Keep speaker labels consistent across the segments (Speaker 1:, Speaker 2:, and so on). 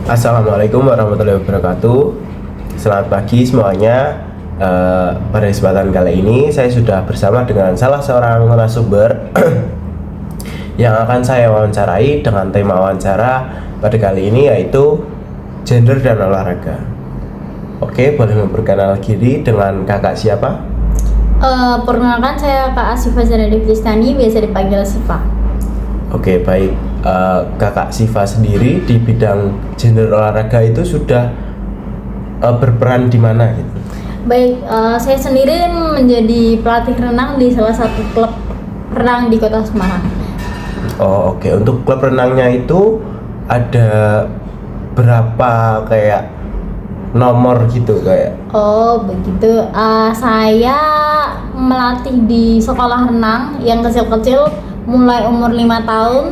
Speaker 1: Assalamualaikum warahmatullahi wabarakatuh. Selamat pagi semuanya. Pada kesempatan kali ini saya sudah bersama dengan salah seorang narasumber yang akan saya wawancarai dengan tema wawancara pada kali ini yaitu gender dan olahraga. Oke, boleh memperkenalkan diri dengan kakak siapa?
Speaker 2: Perkenalkan, saya Kak Asifa Zanadi Kristani, biasa dipanggil Sifa.
Speaker 1: Oke, baik. Kakak Siva sendiri di bidang gender olahraga itu sudah berperan di mana gitu?
Speaker 2: Baik, saya sendiri menjadi pelatih renang di salah satu klub renang di Kota Semarang.
Speaker 1: Oh, oke. Untuk klub renangnya itu ada berapa kayak nomor gitu kayak?
Speaker 2: Oh, begitu. Saya melatih di sekolah renang yang kecil-kecil, mulai umur 5 tahun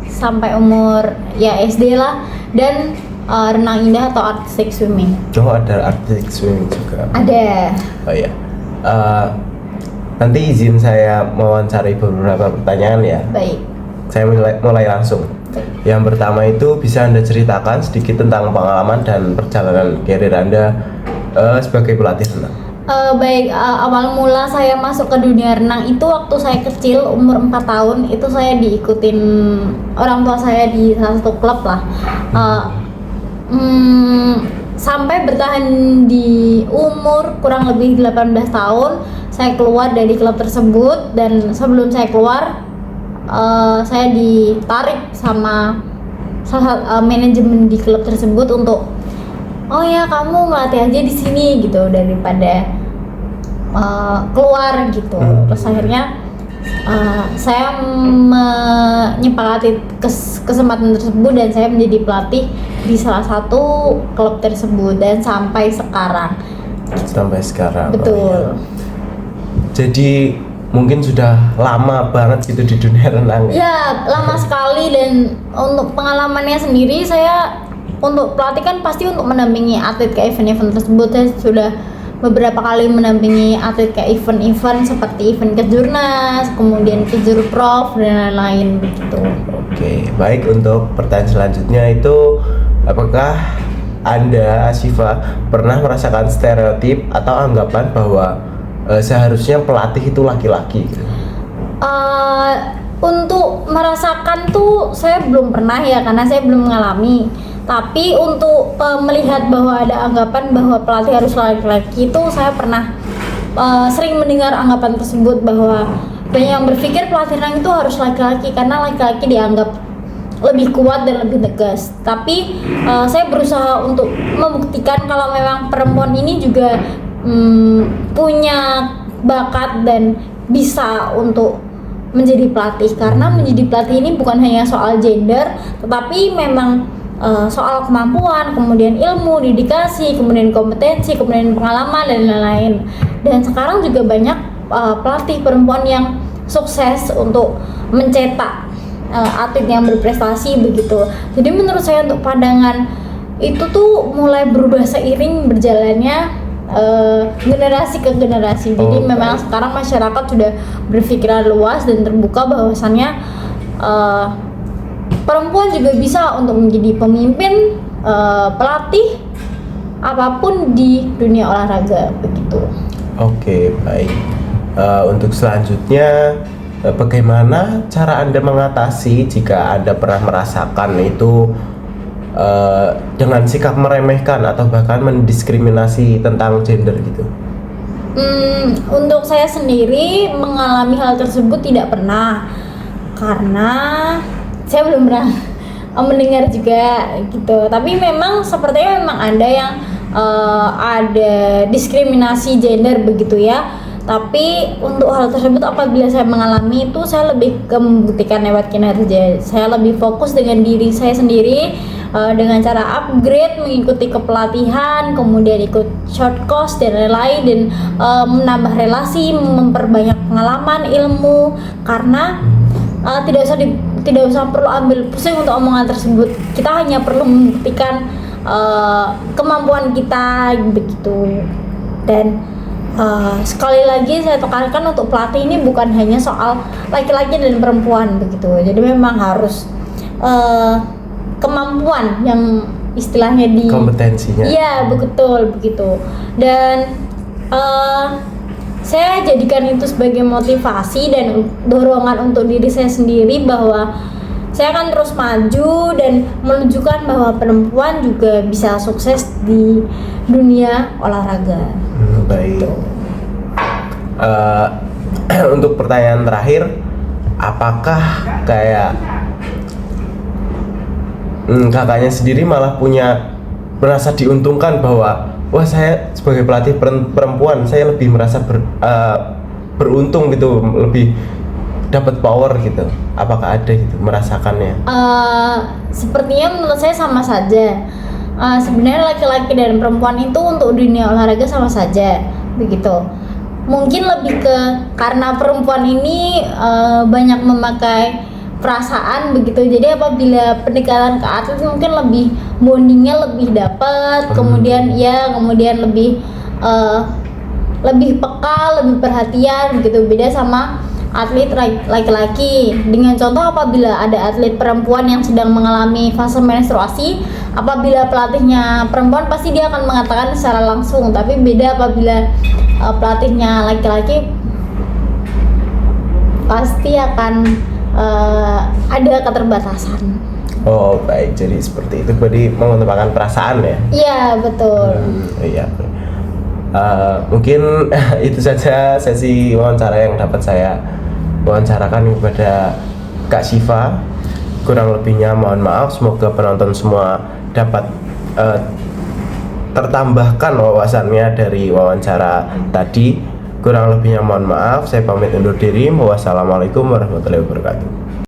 Speaker 2: sampai umur ya SD lah, dan renang indah atau artistic swimming.
Speaker 1: Oh, ada artistic swimming juga.
Speaker 2: Ada.
Speaker 1: Oh ya. Nanti izin saya mewawancari beberapa pertanyaan ya.
Speaker 2: Baik.
Speaker 1: Saya mulai langsung. Yang pertama itu bisa Anda ceritakan sedikit tentang pengalaman dan perjalanan karir Anda sebagai pelatih renang.
Speaker 2: Baik, awal mula saya masuk ke dunia renang itu waktu saya kecil, umur 4 tahun, itu saya diikutin orang tua saya di salah satu klub lah. Sampai bertahan di umur kurang lebih 18 tahun, saya keluar dari klub tersebut, dan sebelum saya keluar, saya ditarik sama manajemen di klub tersebut untuk, oh ya kamu ngelatih aja di sini gitu daripada keluar gitu. Terus akhirnya saya menyepakati kesempatan tersebut dan saya menjadi pelatih di salah satu klub tersebut dan sampai sekarang.
Speaker 1: Sampai sekarang.
Speaker 2: Betul.
Speaker 1: Oh, iya. Jadi mungkin sudah lama banget gitu di dunia renang.
Speaker 2: Ya, lama sekali. Dan untuk pengalamannya sendiri, saya untuk pelatih kan pasti untuk mendampingi atlet ke event-event tersebut. Saya sudah beberapa kali mendampingi atlet ke event-event seperti event kejurnas, kemudian kejur prof dan lain-lain begitu.
Speaker 1: Oke, baik. Untuk pertanyaan selanjutnya itu, apakah Anda, Asifa, pernah merasakan stereotip atau anggapan bahwa seharusnya pelatih itu laki-laki gitu?
Speaker 2: Untuk merasakan tuh saya belum pernah ya, karena saya belum mengalami. Tapi untuk melihat bahwa ada anggapan bahwa pelatih harus laki-laki, itu saya pernah sering mendengar anggapan tersebut, bahwa banyak yang berpikir pelatih renang itu harus laki-laki karena laki-laki dianggap lebih kuat dan lebih tegas. Tapi saya berusaha untuk membuktikan kalau memang perempuan ini juga punya bakat dan bisa untuk menjadi pelatih, karena menjadi pelatih ini bukan hanya soal gender, tetapi memang soal kemampuan, kemudian ilmu, dedikasi, kemudian kompetensi, kemudian pengalaman dan lain-lain. Dan sekarang juga banyak pelatih perempuan yang sukses untuk mencetak atlet yang berprestasi begitu. Jadi menurut saya untuk pandangan itu tuh mulai berubah seiring berjalannya generasi ke generasi. Jadi memang sekarang masyarakat sudah berpikiran luas dan terbuka bahwasannya perempuan juga bisa untuk menjadi pemimpin, pelatih apapun di dunia olahraga begitu.
Speaker 1: Oke, baik. Untuk selanjutnya, bagaimana cara Anda mengatasi jika Anda pernah merasakan itu dengan sikap meremehkan atau bahkan mendiskriminasi tentang gender gitu?
Speaker 2: Untuk saya sendiri mengalami hal tersebut tidak pernah, karena saya belum pernah mendengar juga gitu. Tapi memang sepertinya memang ada yang ada diskriminasi gender begitu ya. Tapi untuk hal tersebut apabila saya mengalami itu, saya lebih ke membuktikan lewat kinerja. Saya lebih fokus dengan diri saya sendiri, dengan cara upgrade, mengikuti kepelatihan, kemudian ikut short course dan lain-lain, dan menambah relasi, memperbanyak pengalaman, ilmu. Karena tidak usah perlu ambil pusing untuk omongan tersebut. Kita hanya perlu membuktikan kemampuan kita begitu. Dan sekali lagi saya tekankan, untuk pelatih ini bukan hanya soal laki-laki dan perempuan begitu. Jadi memang harus kemampuan yang istilahnya di
Speaker 1: kompetensinya.
Speaker 2: Iya, betul begitu. Dan saya jadikan itu sebagai motivasi dan dorongan untuk diri saya sendiri bahwa saya akan terus maju dan menunjukkan bahwa perempuan juga bisa sukses di dunia olahraga.
Speaker 1: Baik. Untuk pertanyaan terakhir, apakah kayak kakaknya sendiri malah merasa diuntungkan bahwa wah, saya sebagai pelatih perempuan saya lebih merasa beruntung gitu, lebih dapat power gitu? Apakah ada gitu merasakannya?
Speaker 2: Sepertinya menurut saya sama saja. Sebenarnya laki-laki dan perempuan itu untuk dunia olahraga sama saja begitu. Mungkin lebih ke karena perempuan ini banyak memakai perasaan begitu, jadi apabila pendekatan ke atlet mungkin lebih bondingnya lebih dapat, kemudian lebih peka, lebih perhatian begitu, beda sama atlet laki-laki. Dengan contoh, apabila ada atlet perempuan yang sedang mengalami fase menstruasi, apabila pelatihnya perempuan pasti dia akan mengatakan secara langsung, tapi beda apabila pelatihnya laki-laki pasti akan ada keterbatasan.
Speaker 1: Oh baik, jadi seperti itu, berarti mengutamakan perasaan ya?
Speaker 2: Iya betul.
Speaker 1: Iya. Mungkin itu saja sesi wawancara yang dapat saya wawancarakan kepada Kak Syifa. Kurang lebihnya mohon maaf. Semoga penonton semua dapat tertambahkan wawasannya dari wawancara tadi. Kurang lebihnya mohon maaf. Saya pamit undur diri. Wassalamualaikum warahmatullahi wabarakatuh.